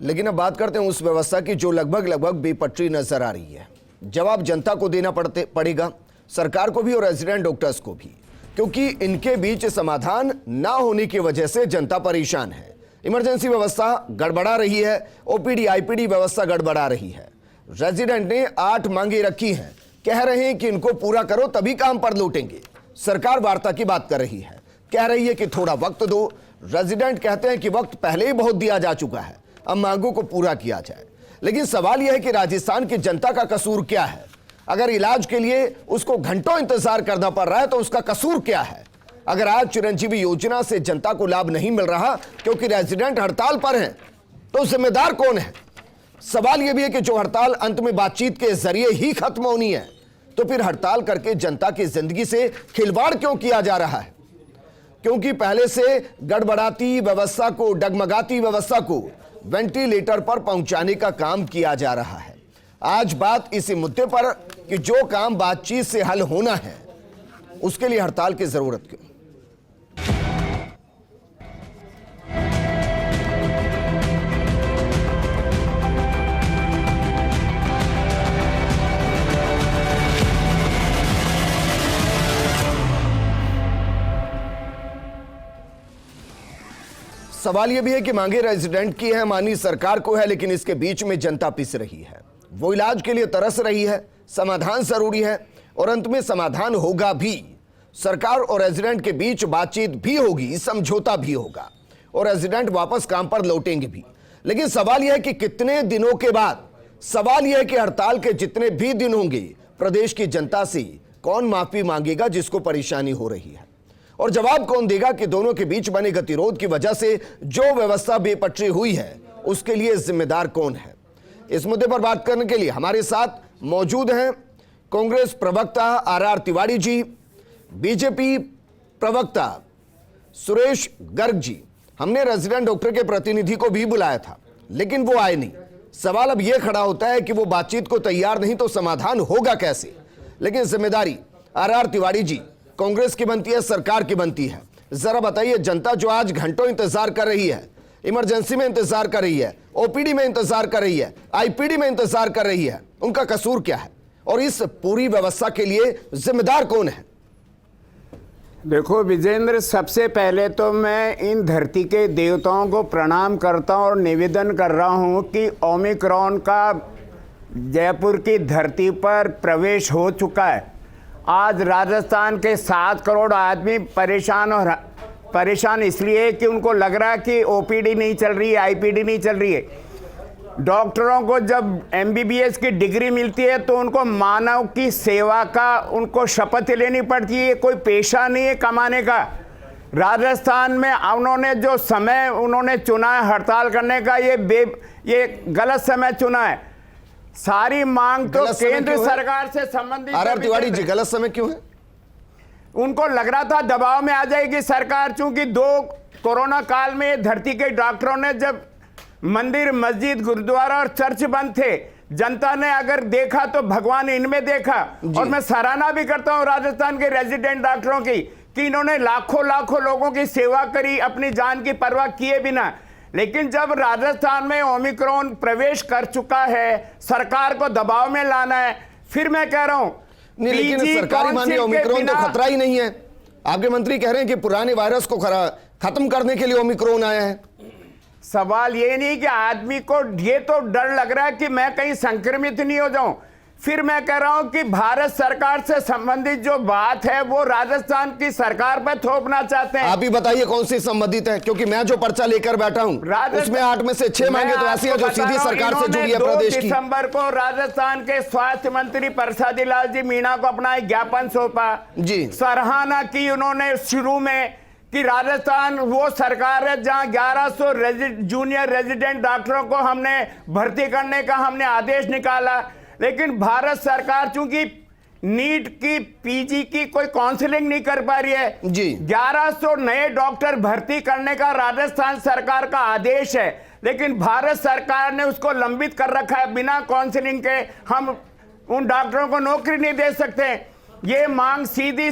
लेकिन अब बात करते हैं उस व्यवस्था की जो लगभग बेपटरी नजर आ रही है। जवाब जनता को देना पड़ेगा, सरकार को भी और रेजिडेंट डॉक्टर्स को भी, क्योंकि इनके बीच समाधान ना होने की वजह से जनता परेशान है। इमरजेंसी व्यवस्था गड़बड़ा रही है, ओपीडी आईपीडी व्यवस्था गड़बड़ा रही है। रेजिडेंट ने 8 मांगे रखी हैं, कह रहे हैं कि इनको पूरा करो तभी काम पर लौटेंगे। सरकार वार्ता की बात कर रही है, कह रही है कि थोड़ा वक्त दो। रेजिडेंट कहते हैं कि वक्त पहले ही बहुत दिया जा चुका है, अब मांगों को पूरा किया जाए। लेकिन सवाल यह है कि राजस्थान की जनता का कसूर क्या है? अगर इलाज के लिए उसको घंटों इंतजार करना पड़ रहा है तो उसका कसूर क्या है? अगर आज चिरंजीवी योजना से जनता को लाभ नहीं मिल रहा क्योंकि रेजिडेंट हड़ताल पर हैं, तो जिम्मेदार कौन है? सवाल यह भी है कि जो हड़ताल अंत में बातचीत के जरिए ही खत्म होनी है, तो फिर हड़ताल करके जनता की जिंदगी से खिलवाड़ क्यों किया जा रहा है? क्योंकि पहले से गड़बड़ाती व्यवस्था को, डगमगाती व्यवस्था को वेंटिलेटर पर पहुंचाने का काम किया जा रहा है। आज बात इसी मुद्दे पर कि जो काम बातचीत से हल होना है, उसके लिए हड़ताल की जरूरत क्यों? सवाल यह भी है कि मांगे रेजिडेंट की है, मानी सरकार को है, लेकिन इसके बीच में जनता पिस रही है। वो इलाज के लिए तरस रही है, समाधान जरूरी है और अंत में समाधान होगा भी। सरकार और रेजिडेंट के बीच बातचीत भी होगी, समझौता भी होगा और रेजिडेंट वापस काम पर लौटेंगे भी। लेकिन सवाल यह है कि कितने दिनों के बाद? सवाल यह है कि हड़ताल के जितने भी दिन होंगे, प्रदेश की जनता से कौन माफी मांगेगा जिसको परेशानी हो रही है? और जवाब कौन देगा कि दोनों के बीच बने गतिरोध की वजह से जो व्यवस्था बेपटरी हुई है, उसके लिए जिम्मेदार कौन है? इस मुद्दे पर बात करने के लिए हमारे साथ मौजूद हैं कांग्रेस प्रवक्ता आर तिवारी जी, बीजेपी प्रवक्ता सुरेश गर्ग जी। हमने रेजिडेंट डॉक्टर के प्रतिनिधि को भी बुलाया था, लेकिन वो आए नहीं। सवाल अब यह खड़ा होता है कि वो बातचीत को तैयार नहीं तो समाधान होगा कैसे? लेकिन जिम्मेदारी आर तिवारी जी, कांग्रेस की बनती है, सरकार की बनती है। जरा बताइए, जनता जो आज घंटों इंतजार कर रही है, इमरजेंसी में इंतजार कर रही है, ओपीडी में इंतजार कर रही है, आईपीडी में इंतजार कर रही है, उनका कसूर क्या है और इस पूरी व्यवस्था के लिए जिम्मेदार कौन है? देखो विजेंद्र, सबसे पहले तो मैं इन धरती के देवताओं को प्रणाम करता हूं और निवेदन कर रहा हूं कि ओमिक्रॉन का जयपुर की धरती पर प्रवेश हो चुका है। आज राजस्थान के 7 करोड़ आदमी परेशान इसलिए कि उनको लग रहा है कि ओपीडी नहीं चल रही है, आईपीडी नहीं चल रही है। डॉक्टरों को जब एमबीबीएस की डिग्री मिलती है तो उनको मानव की सेवा का उनको शपथ लेनी पड़ती है। कोई पेशा नहीं है कमाने का। राजस्थान में उन्होंने जो समय उन्होंने चुना है हड़ताल करने का, ये गलत समय चुना है। सारी मांग तो केंद्र सरकार से संबंधित। आर तिवारी जी, गलत समय क्यों है? उनको लग रहा था दबाव में आ जाएगी सरकार, चूंकि 2 कोरोना काल में धरती के डॉक्टरों ने जब मंदिर, मस्जिद, गुरुद्वारा और चर्च बंद थे, जनता ने अगर देखा तो भगवान इनमें देखा। और मैं सराहना भी करता हूं राजस्थान के रेजिडेंट डॉक्टरों की कि इन्होंने लाखों लोगों की सेवा करी अपनी जान की परवाह किए बिना। लेकिन जब राजस्थान में ओमिक्रॉन प्रवेश कर चुका है, सरकार को दबाव में लाना है। फिर मैं कह रहा हूं, लेकिन सरकारी माने ओमिक्रॉन तो खतरा ही नहीं है। आपके मंत्री कह रहे हैं कि पुराने वायरस को खत्म करने के लिए ओमिक्रॉन आया है। सवाल ये नहीं कि आदमी को ये तो डर लग रहा है कि मैं कहीं संक्रमित नहीं हो जाऊं। फिर मैं कह रहा हूं कि भारत सरकार से संबंधित जो बात है वो राजस्थान की सरकार पर थोपना चाहते हैं। आप ही बताइए कौन सी संबंधित है, क्योंकि मैं जो पर्चा लेकर बैठा हूं उसमें 8 में से 6 मांगे तो ऐसी है जो सीधी सरकार से जुड़ी है प्रदेश की। 2 दिसंबर को राजस्थान के स्वास्थ्य मंत्री प्रसादी लाल जी मीणा को अपना एक ज्ञापन सौंपा जी। सराहना की उन्होंने शुरू में कि राजस्थान वो सरकार है जहां 1100 जूनियर रेजिडेंट डॉक्टरों को हमने भर्ती करने का हमने आदेश निकाला। लेकिन भारत सरकार चूंकि नीट की, पीजी की कोई काउंसलिंग नहीं कर पा रही है जी। 1100 नए डॉक्टर भर्ती करने का राजस्थान सरकार का आदेश है, लेकिन भारत सरकार ने उसको लंबित कर रखा है। बिना काउंसलिंग के हम उन डॉक्टरों को नौकरी नहीं दे सकते। ये मांग सीधी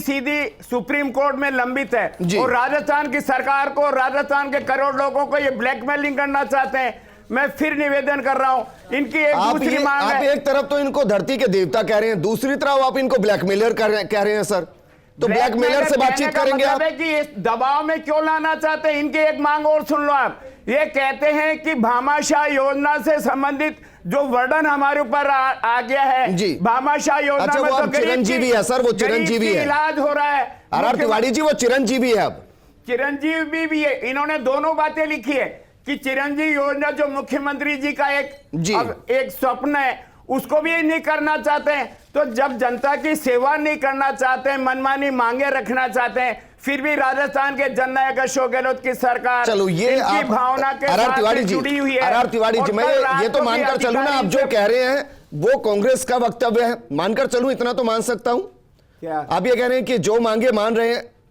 सुप्रीम कोर्ट में लंबित है और राजस्थान की सरकार को, राजस्थान के करोड़ लोगों को ये ब्लैकमेलिंग करना चाहते हैं। मैं फिर निवेदन कर रहा हूं। इनकी एक दूसरी मांग आप है। एक तरफ तो इनको धरती के देवता कह रहे हैं, दूसरी तरफ आप इनको ब्लैकमेलर कह रहे हैं सर। तो ब्लैकमेलर से बातचीत करेंगे आप? मतलब है कि इस दबाव में क्यों लाना चाहते हैं? इनकी एक मांग और सुन लो आप। ये कहते हैं कि भामाशाह योजना से संबंधित जो वर्णन हमारे ऊपर आ गया है जी, भामाशाह योजना अच्छा, में वो तो अब चिरंजीवी है सर, वो चिरंजीवी है, इलाज हो रहा है। आर तिवारी जी वो चिरंजीवी है, अब चिरंजीवी भी है। इन्होंने दोनों बातें लिखी है कि चिरंजीवी योजना जो मुख्यमंत्री जी का एक स्वप्न है, उसको भी नहीं करना चाहते हैं। तो जब जनता की सेवा नहीं करना चाहते हैं, मनमानी मांगे रखना चाहते हैं, फिर भी राजस्थान के जननायक अशोक गहलोत की सरकार चलो ये इनकी भावना के साथ जुड़ी हुई है। आर तिवारी जी, मैं ये तो मानकर चलूं ना, आप जो कह रहे हैं वो कांग्रेस का वक्तव्य है, मानकर चलूं, इतना तो मान सकता हूं। क्या आप ये कह रहे हैं कि जो मांगे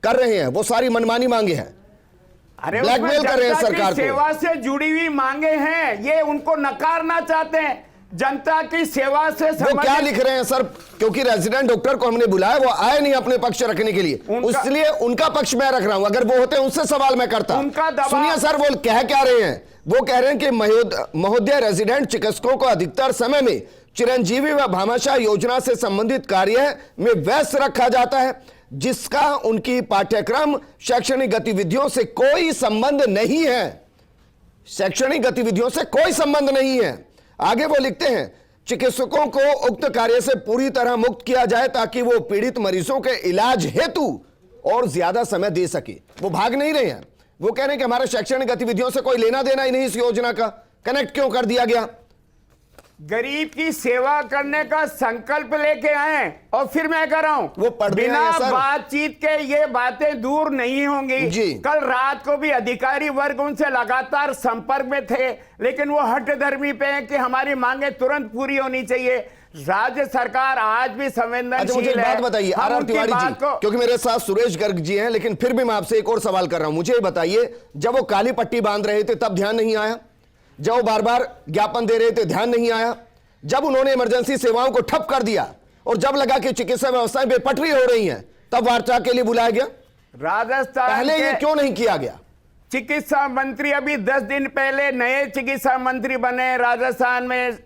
कर रहे हैं वो सारी मनमानी मांगे हैं, अरे ब्लैकमेल कर रहे हैं सरकार को। सेवा से जुड़ी हुई मांगे हैं, ये उनको नकारना चाहते हैं। जनता की सेवा से वो क्या लिख रहे हैं सर? क्योंकि रेजिडेंट डॉक्टर को हमने बुलाया, वो आए नहीं अपने पक्ष रखने के लिए, इसलिए उनका पक्ष मैं रख रहा हूं। अगर वो होते उनसे सवाल मैं करता। सुनिए सर, वो कह क्या रहे हैं? वो कह रहे हैं कि महोदय, रेजिडेंट चिकित्सकों को अधिकतर समय में चिरंजीवी व भामाशाह योजना से संबंधित कार्य में व्यस्त रखा जाता है, जिसका उनकी पाठ्यक्रम शैक्षणिक गतिविधियों से कोई संबंध नहीं है। शैक्षणिक गतिविधियों से कोई संबंध नहीं है। आगे वो लिखते हैं, चिकित्सकों को उक्त कार्य से पूरी तरह मुक्त किया जाए ताकि वो पीड़ित मरीजों के इलाज हेतु और ज्यादा समय दे सके। वो भाग नहीं रहे हैं, वो कह रहे हैं कि हमारा शैक्षणिक गतिविधियों से कोई लेना देना ही नहीं, इस योजना का कनेक्ट क्यों कर दिया गया? गरीब की सेवा करने का संकल्प लेके आए और फिर मैं कह रहा हूं वो बिना बातचीत के ये बातें दूर नहीं होंगी। कल रात को भी अधिकारी वर्ग उनसे लगातार संपर्क में थे, लेकिन वो हठधर्मी पे है कि हमारी मांगे तुरंत पूरी होनी चाहिए। राज्य सरकार आज भी संवेदनशील है। बात बताइए आर तिवारी जी, क्योंकि मेरे साथ सुरेश गर्ग जी हैं, लेकिन फिर भी मैं आपसे एक और सवाल कर रहा हूं। मुझे बताइए, जब वो काली पट्टी बांध रहे थे तब ध्यान नहीं आया? जब वो बार बार ज्ञापन दे रहे थे ध्यान नहीं आया? जब उन्होंने इमरजेंसी सेवाओं को ठप कर दिया और जब लगा कि चिकित्सा व्यवस्थाएं बेपटरी हो रही हैं, तब वार्ता के लिए बुलाया गया? राजस्थान पहले ये क्यों नहीं किया गया? चिकित्सा मंत्री अभी 10 दिन पहले नए चिकित्सा मंत्री बने राजस्थान में,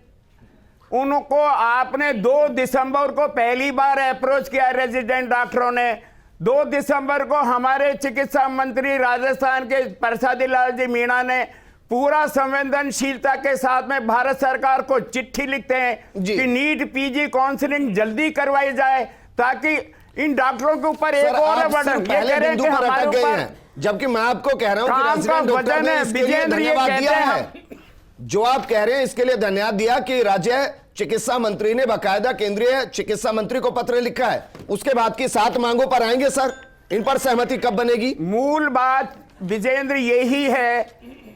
उनको आपने 2 दिसंबर को पहली बार अप्रोच किया रेजिडेंट डॉक्टरों ने। 2 दिसंबर को हमारे चिकित्सा मंत्री राजस्थान के प्रसादी लाल जी मीणा ने पूरा संवेदनशीलता के साथ में भारत सरकार को चिट्ठी लिखते हैं कि नीट पीजी काउंसलिंग जल्दी करवाई जाए ताकि इन डॉक्टरों के ऊपर एक और बर्डन, ये कह रहे हैं कि हमारे ऊपर, जबकि मैं आपको कह रहा हूं कि रेजिडेंट डॉक्टर ने इसके लिए धन्यवाद दिया है। जो आप कह रहे हैं इसके लिए धन्यवाद दिया कि राज्य चिकित्सा मंत्री ने बाकायदा केंद्रीय चिकित्सा मंत्री को पत्र लिखा है। उसके बाद की 7 मांगों पर आएंगे सर, इन पर सहमति कब बनेगी? मूल बात विजेंद्र यही है,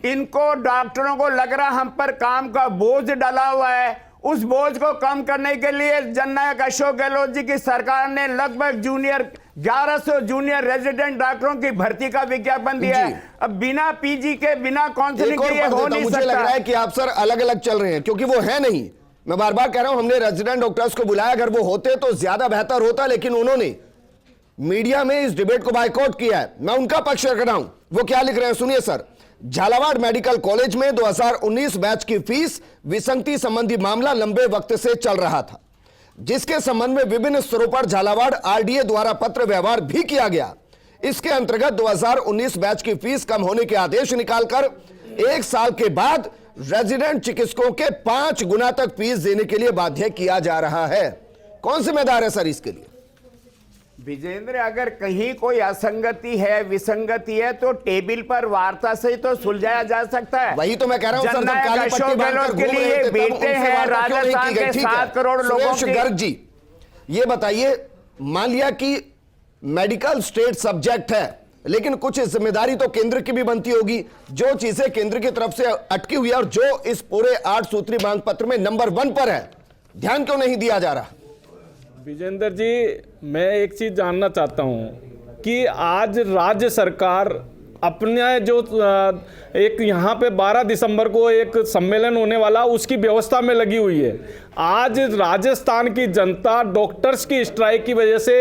इनको डॉक्टरों को लग रहा हम पर काम का बोझ डाला हुआ है। उस बोझ को कम करने के लिए जननायक अशोक गहलोत जी की सरकार ने लगभग 1100 जूनियर रेजिडेंट डॉक्टरों की भर्ती का विज्ञापन दिया है। अब बिना पीजी के, बिना काउंसलिंग के हो नहीं सकता। मुझे लग रहा है कि आप सर अलग अलग चल रहे हैं, क्योंकि वो है नहीं। मैं बार बार कह रहा हूं, हमने रेजिडेंट डॉक्टर्स को बुलाया, अगर वो होते तो ज्यादा बेहतर होता, लेकिन उन्होंने मीडिया में इस डिबेट को बायकॉट किया है। मैं उनका पक्ष रख रहा हूं। वो क्या लिख रहे हैं सुनिए सर। झालावाड़ मेडिकल कॉलेज में 2019 बैच की फीस विसंगति संबंधी मामला लंबे वक्त से चल रहा था, जिसके संबंध में विभिन्न स्तरों पर झालावाड़ आरडीए द्वारा पत्र व्यवहार भी किया गया। इसके अंतर्गत 2019 बैच की फीस कम होने के आदेश निकालकर 1 साल के बाद रेजिडेंट चिकित्सकों के 5 गुना तक फीस देने के लिए बाध्य किया जा रहा है। कौन जिम्मेदार है सर इसके लिए? विजेंद्र, अगर कहीं कोई असंगति है, विसंगति है, तो टेबल पर वार्ता से तो सुलझाया जा सकता है। वही तो मैं कह रहा हूं सर, जब काली पट्टी बांधकर घूम रहे थे, बेटे हैं राजस्थान के 7 करोड़ लोगों के। गर्ग जी, ये बताइए, मान लिया कि मेडिकल स्टेट सब्जेक्ट है, लेकिन कुछ जिम्मेदारी तो केंद्र की भी बनती होगी। जो चीजें केंद्र की तरफ से अटकी हुई है और जो इस पूरे 8 सूत्री मांग पत्र में नंबर 1 पर है, ध्यान क्यों नहीं दिया जा रहा? विजेंद्र जी, मैं एक चीज जानना चाहता हूं कि आज राज्य सरकार अपने जो एक यहाँ पे 12 दिसंबर को एक सम्मेलन होने वाला उसकी व्यवस्था में लगी हुई है। आज राजस्थान की जनता डॉक्टर्स की स्ट्राइक की वजह से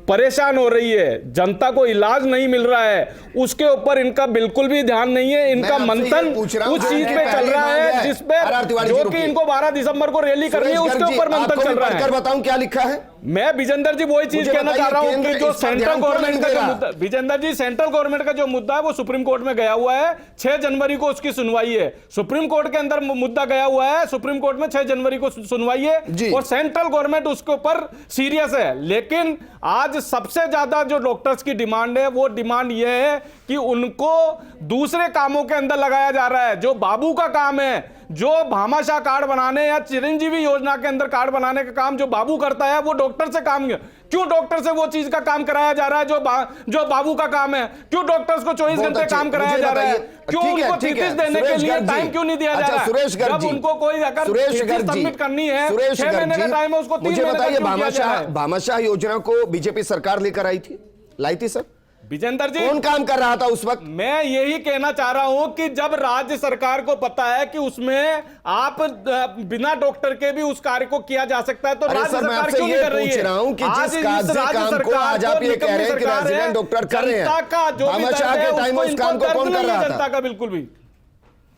परेशान हो रही है, जनता को इलाज नहीं मिल रहा है, उसके ऊपर इनका बिल्कुल भी ध्यान नहीं है। इनका मंथन उस चीज पे चल रहा है जिसपे जो कि इनको 12 दिसंबर को रैली करनी है, उसके ऊपर मंथन चल रहा है। बताऊं क्या लिखा है। मैं विजेंदर जी वही चीज कहना चाह रहा हूं कि जो सेंट्रल गवर्नमेंट का जो मुद्दा, विजेंदर जी सेंट्रल गवर्नमेंट का जो मुद्दा है वो सुप्रीम कोर्ट में गया हुआ है। 6 जनवरी को उसकी सुनवाई है। सुप्रीम कोर्ट के अंदर मुद्दा गया हुआ है, सुप्रीम कोर्ट में 6 जनवरी को सुनवाई है और सेंट्रल गवर्नमेंट उसके ऊपर सीरियस है। लेकिन आज सबसे ज्यादा जो डॉक्टर्स की डिमांड है वो डिमांड ये है कि उनको दूसरे कामों के अंदर लगाया जा रहा है। जो बाबू का काम है, जो भामाशाह कार्ड बनाने या चिरंजीवी योजना के अंदर कार्ड बनाने का काम जो बाबू करता है, वो डॉक्टर से काम क्यों डॉक्टर से वो चीज का काम कराया जा रहा है जो बाबू का काम है? क्यों डॉक्टर्स को 24 घंटे काम कराया जा रहा है? क्यों उनको थीसिस देने के लिए टाइम क्यों नहीं दिया जा रहा है? जब उनको कोई अगर थीसिस सबमिट करनी है, 6 महीने का टाइम है, उसको 3 महीने का क्यों दिया जा रहा है? भामाशाह योजना को बीजेपी सरकार लेकर लाई थी सर। विजेंदर जी कौन काम कर रहा था उस वक्त? मैं यही कहना चाह रहा हूं कि जब राज्य सरकार को पता है कि उसमें आप बिना डॉक्टर के भी उस कार्य को किया जा सकता है, तो राज्य सरकार क्यों नहीं कर रही है? पूछ रहा हूं कि जिस काम को आज आप ये कह रहे हैं कि रेजिडेंट डॉक्टर कर रहे हैं, भामाशाह के टाइम उस काम को कौन कर रहा था? जनता का बिल्कुल भी।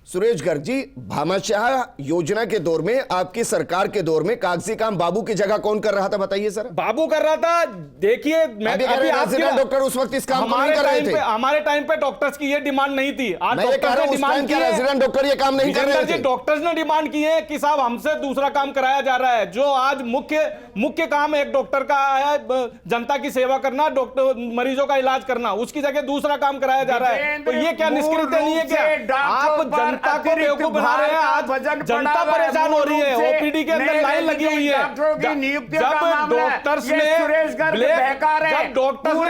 सुरेश गर्ग जी, भामाशाह योजना के दौर में, आपकी सरकार के दौर में कागजी काम बाबू की जगह कौन कर रहा था, बताइए सर। बाबू कर रहा था। देखिए, मैं रेजिडेंट डॉक्टर उस वक्त इस काम को नहीं कर रहे थे। हमारे टाइम पे डॉक्टर्स की ये डिमांड नहीं थी। आज मैं ये कह रहा हूं उस टाइम के रेजिडेंट डॉक्टर ये काम नहीं कर रहे थे। डॉक्टर्स ने डिमांड की है कि साहब हमसे दूसरा काम कराया जा रहा है। जो आज मुख्य काम एक डॉक्टर का है, जनता की सेवा करना, डॉक्टर मरीजों का इलाज करना, उसकी जगह दूसरा काम कराया जा रहा है। तो ये क्या निष्क्रियता नहीं है क्या? आप जनता को बेवकूफ बना रहे हैं। आज जनता परेशान हो रही है, ओपीडी के अंदर लाइन लगी हुई है। जब डॉक्टर्स ने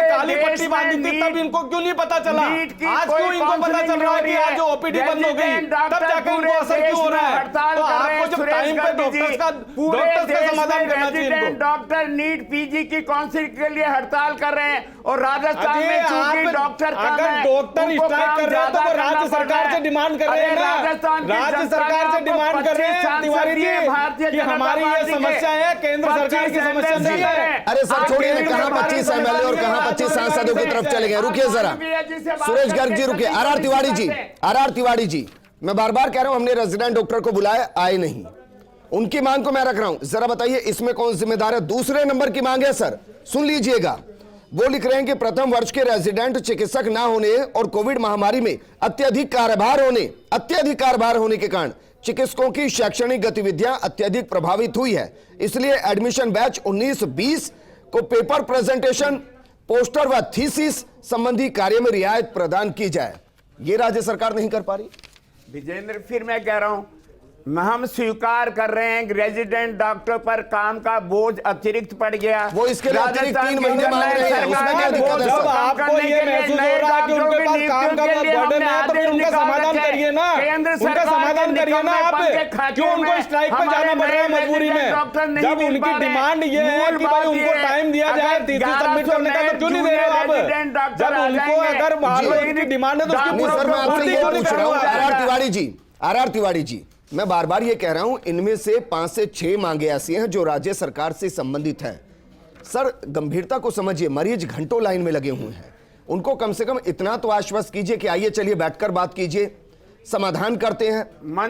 काली पट्टी बांधी थी तब इनको क्यों नहीं पता चला? आज क्यों इनको पता चल रहा है कि आज ओपीडी बंद हो गई, तब जाकर इनको असर क्यों हो रहा है? तो आपको जब टाइम पे डॉक्टर्स का समाधान करना चाहिए। डॉक्टर नीट पीजी की काउंसिल के लिए हड़ताल कर रहे हैं और राजस्थान में चूंकि डॉक्टर अगर डॉक्टर स्ट्राइक कर रहे हैं तो राज्य सरकार से डिमांड कर रहे हैं ना, राज्य सरकार से डिमांड कर रहे हैं तिवारी जी कि हमारी ये समस्या है, केंद्र सरकार की समस्या नहीं है। अरे सर छोड़िए, कहां 25 एमएलए और कहां 25 सांसदों की तरफ चले गए? रुकिए जरा, सुरेश गर्ग जी रुकिए। आर तिवारी जी, मैं बार बार कह रहा हूं हमने रेजिडेंट डॉक्टर को बुलाया, आए नहीं। उनकी मांग को मैं रख रहा हूं, जरा बताइए इसमें कौन जिम्मेदार है? दूसरे नंबर की मांग है सर, सुन लीजिएगा। वो लिख रहे हैं कि प्रथम वर्ष के रेजिडेंट चिकित्सक ना होने और कोविड महामारी में अत्यधिक कार्यभार होने के कारण चिकित्सकों की शैक्षणिक गतिविधियां अत्यधिक प्रभावित हुई है। इसलिए एडमिशन बैच 19-20 को पेपर प्रेजेंटेशन, पोस्टर व थीसिस संबंधी कार्य में रियायत प्रदान की जाए। ये राज्य सरकार नहीं कर पा रही। विजेंद्र, फिर मैं कह रहा हूं, हम स्वीकार कर रहे हैं कि रेजिडेंट डॉक्टर पर काम का बोझ अतिरिक्त पड़ गया। वो इसके लिए अतिरिक्त 3 महीने मांग रहे हैं, उसमें क्या दिक्कत है? जब आपको ये महसूस हो रहा है कि उनके पास काम का बर्डन है तो फिर उनका समाधान करिए ना, उनका समाधान करिए ना। आप क्यों उनको स्ट्राइक पे जाना पड़ रहा है मजबूरी में? जब उनकी डिमांड ये है कि भाई उनको टाइम दिया जाए थीसिस सबमिट करने का, तो क्यों नहीं दे रहे हो आप? जब उनको अगर उनकी डिमांड है तो उसकी पूर्ति क्यों नहीं कर रहे हो? आर तिवारी जी, मैं बार बार ये कह रहा हूं, इनमें से 5 से 6 मांगे ऐसी हैं जो राज्य सरकार से संबंधित हैं। सर गंभीरता को समझिए, मरीज घंटों लाइन में लगे हुए हैं, उनको कम से कम इतना तो आश्वस्त कीजिए कि आइए चलिए बैठकर बात कीजिए, समाधान करते हैं।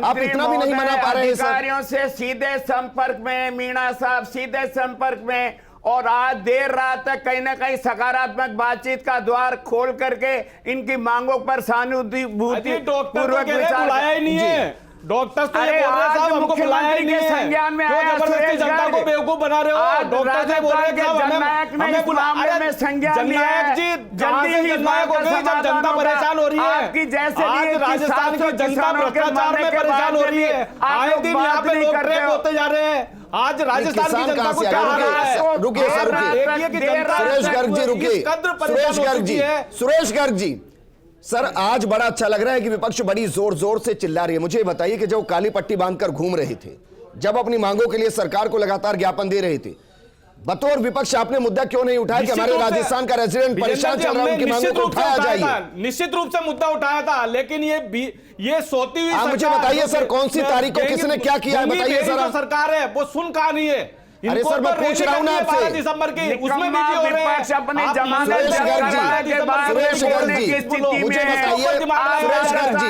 आप इतना भी नहीं मना पा रहे हैं। अधिकारियों से सीधे संपर्क में, मीणा साहब सीधे संपर्क में, और आज देर रात तक कहीं ना कहीं सकारात्मक बातचीत का द्वार खोल करके इनकी मांगों पर सहानुभूति पूर्वक बुलाया ही नहीं है। डॉक्टर्स तो ये बोल रहे हैं साहब हमको बुलाया ही नहीं है, संज्ञान में क्यों जबरदस्ती जनता को बेवकूफ बना रहे हो? डॉक्टर से बोल रहे हैं हमें बुलाया। जननायक जी जननायक हो गए जब जनता परेशान हो रही है। आज राजस्थान की जनता भ्रष्टाचार में परेशान हो रही है, आए दिन यहाँ पे लोग ट्रैप होते जा रहे हैं। आज राजस्थान की जनता को क्या हो रहा है? रुकिए सर, सुरेश गर्ग जी, सर आज बड़ा अच्छा लग रहा है कि विपक्ष बड़ी जोर जोर से चिल्ला रही है। मुझे बताइए कि जब काली पट्टी बांधकर घूम रहे थे, जब अपनी मांगों के लिए सरकार को लगातार ज्ञापन दे रहे थे, बतौर विपक्ष आपने मुद्दा क्यों नहीं उठाया कि हमारे राजस्थान का रेजिडेंट परेशान चल रहा है, उनकी मांगों को उठाया जाए? निश्चित रूप से मुद्दा उठाया था, लेकिन ये सोती हुई आप मुझे बताइए सर, कौन सी तारीख को किसने क्या किया है, बताइए सर। सरकार है वो सुन कहा नहीं है। अरे सर, मैं पूछ रहा हूं ना आपसे, 12 दिसंबर की उसमें भी हो रहे हैं अपनी आप जमानत सुरेश गर्ग जी, मुझे बताइए सुरेश गर्ग जी,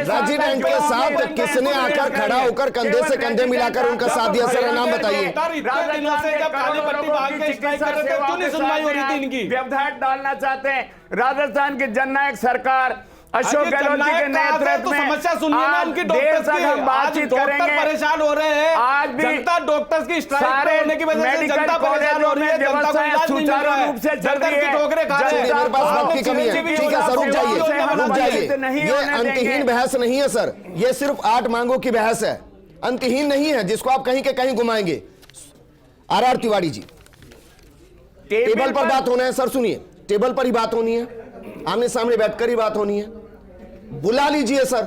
रेजिडेंट के साथ किसने आकर खड़ा होकर कंधे से कंधे मिलाकर उनका साथ दिया? सर नाम बताइए। इतने दिनों से जब काली पट्टी बांध के स्ट्राइक कर रहे थे, क्यों नहीं सुनवाई हो रही थी इनकी? व्यवधान डालना चाहते हैं राजस्थान की जननायक सरकार अशोक गहलोत जी के नेतृत्व में। समस्या सुनिए ना उनकी, डॉक्टर्स की हम बातचीत करेंगे। परेशान हो रहे हैं, आज भी जनता डॉक्टर्स की स्ट्राइक होने की वजह से जनता परेशान हो रही है, जनता को इलाज नहीं मिल रहा है, जनता की ठोकरें खा रहे हैं। मेरे पास वक्त की कमी है, ठीक है सर, रुक जाइए। ये अंतहीन बहस नहीं है सर, ये सिर्फ 8 मांगों की बहस है, अंतहीन नहीं है जिसको आप कहीं के कहीं घुमाएंगे। आर तिवारी जी, टेबल पर बात होना है सर, सुनिए, टेबल पर ही बात होनी है, आमने सामने बैठकर ही बात होनी है। बुला लीजिए सर,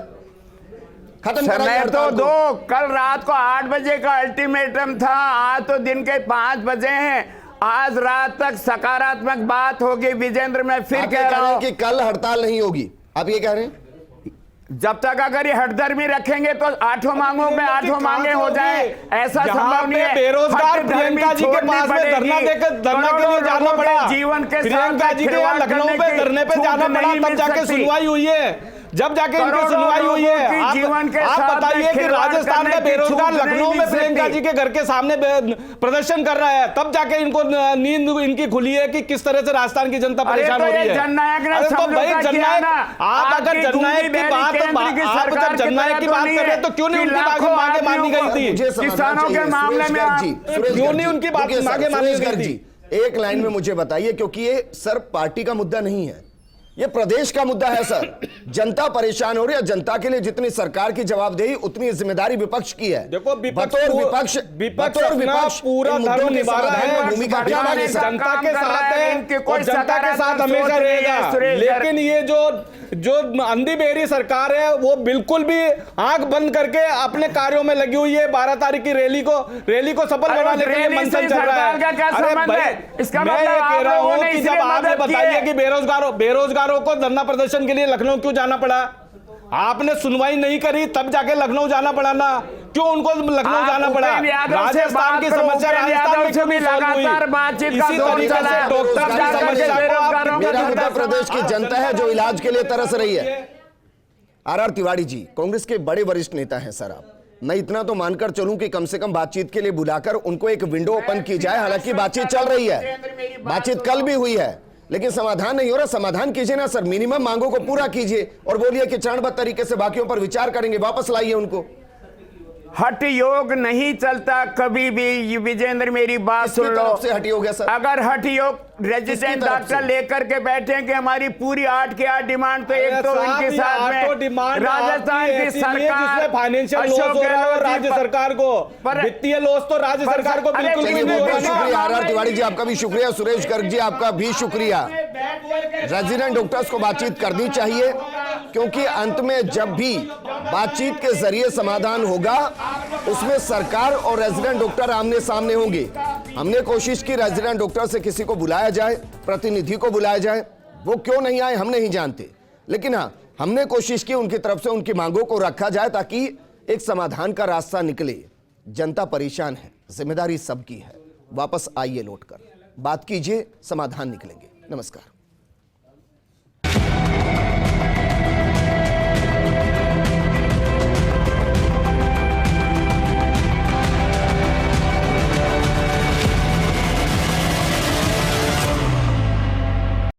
खत्म कराइए तो दो। कल रात को 8 बजे का अल्टीमेटम था, आज तो दिन के 5 बजे हैं। आज रात तक सकारात्मक बात होगी। विजेंद्र, मैं फिर कह रहा हूं कि कल हड़ताल नहीं होगी, आप ये कह रहे हैं? जब तक अगर ये हठधर्मी रखेंगे तो 8 मांगों में 8 मांगे हो जाए, ऐसा संभव नहीं है। बेरोजगार प्रियंका जी के पास में धरना के लिए जाना पड़ा, जीवन के प्रियंका जी के यहाँ लखनऊ में धरने पे जाना पड़ा, तब जाके सुनवाई हुई है। जब जाके इनकी सुनवाई हुई है, आप बताइए कि राजस्थान में बेरोजगार लखनऊ में प्रियंका जी के घर के सामने प्रदर्शन कर रहा है, तब जाके इनको नींद इनकी खुली है कि किस तरह से राजस्थान की जनता परेशान हो रही है। जननायक तो भाई जननायक, आप अगर जननायक की बात, आप जब जननायक की बात कर रहे हैं तो क्यों नहीं उनकी मांगे मानी गई थी? किसानों के मामले में क्यों नहीं उनकी मांगे मानी गई थी? एक लाइन में मुझे बताइए, क्योंकि ये सर पार्टी का मुद्दा नहीं है, ये प्रदेश का मुद्दा है सर। जनता परेशान हो रही है, जनता के लिए जितनी सरकार की जवाबदेही उतनी जिम्मेदारी विपक्ष की है। देखो बतौर विपक्ष पूरा धर्म निभा रहा है, भूमिका जनता के साथ है और जनता के साथ हमेशा रहेगा। लेकिन ये जो अंधी बेरी सरकार है वो बिल्कुल भी आंख बंद करके अपने कार्यों में लगी हुई है। 12 तारीख की रैली को सफल बनाने के लिए मंथन चल रहा है। अरे भाई, मैं ये कह रहा हूं कि जब आपने बताइए कि बेरोजगारों को धरना प्रदर्शन के लिए लखनऊ क्यों जाना पड़ा, आपने सुनवाई नहीं करी, तब जाके लखनऊ जाना पड़ा ना। क्यों उनको लखनऊ जाना पड़ा? राजस्थान की समस्या राजस्थान में भी लगातार बातचीत का दौर चला है। डॉक्टर की समस्या मेरा उत्तर प्रदेश की जनता है जो इलाज के लिए तरस रही है। आर तिवारी जी कांग्रेस के बड़े वरिष्ठ नेता हैं सर आप, मैं इतना तो मानकर चलूं कि कम से कम बातचीत के लिए बुलाकर उनको एक विंडो ओपन की जाए। हालांकि बातचीत चल रही है, बातचीत कल भी हुई है, लेकिन समाधान नहीं हो रहा। समाधान कीजिए ना सर, मिनिमम मांगों को पूरा कीजिए और बोलिए कि चरणबद्ध तरीके से बाकियों पर विचार करेंगे, वापस लाइए उनको। हठ योग नहीं चलता कभी भी। विजेंद्र, मेरी बात सुन लो। हट योग है सर? अगर हठ योग रेजिडेंट डॉक्टर लेकर के बैठे कि हमारी पूरी 8 की 8 डिमांड, तो एक तो इनके साथ में राजस्थान की सरकार फाइनेंशियल लॉस हो रहा है, राज्य सरकार को वित्तीय लॉस तो राज्य सरकार को बिल्कुल भी नहीं हो रहा। शुक्रिया आर तिवारी जी, आपका भी शुक्रिया। सुरेश गर्ग जी, आपका भी शुक्रिया। रेजिडेंट डॉक्टर्स को बातचीत करनी चाहिए, क्योंकि अंत में जब भी बातचीत के जरिए समाधान होगा उसमें सरकार और रेजिडेंट डॉक्टर आमने सामने होंगे। हमने कोशिश की रेजिडेंट डॉक्टर से किसी को बुलाया जाए, प्रतिनिधि को बुलाया जाए, वो क्यों नहीं आए हम नहीं जानते, लेकिन हाँ हमने कोशिश की उनकी तरफ से उनकी मांगों को रखा जाए ताकि एक समाधान का रास्ता निकले। जनता परेशान है, जिम्मेदारी सबकी है। वापस आइए, लौटकर बात कीजिए, समाधान निकलेंगे। नमस्कार।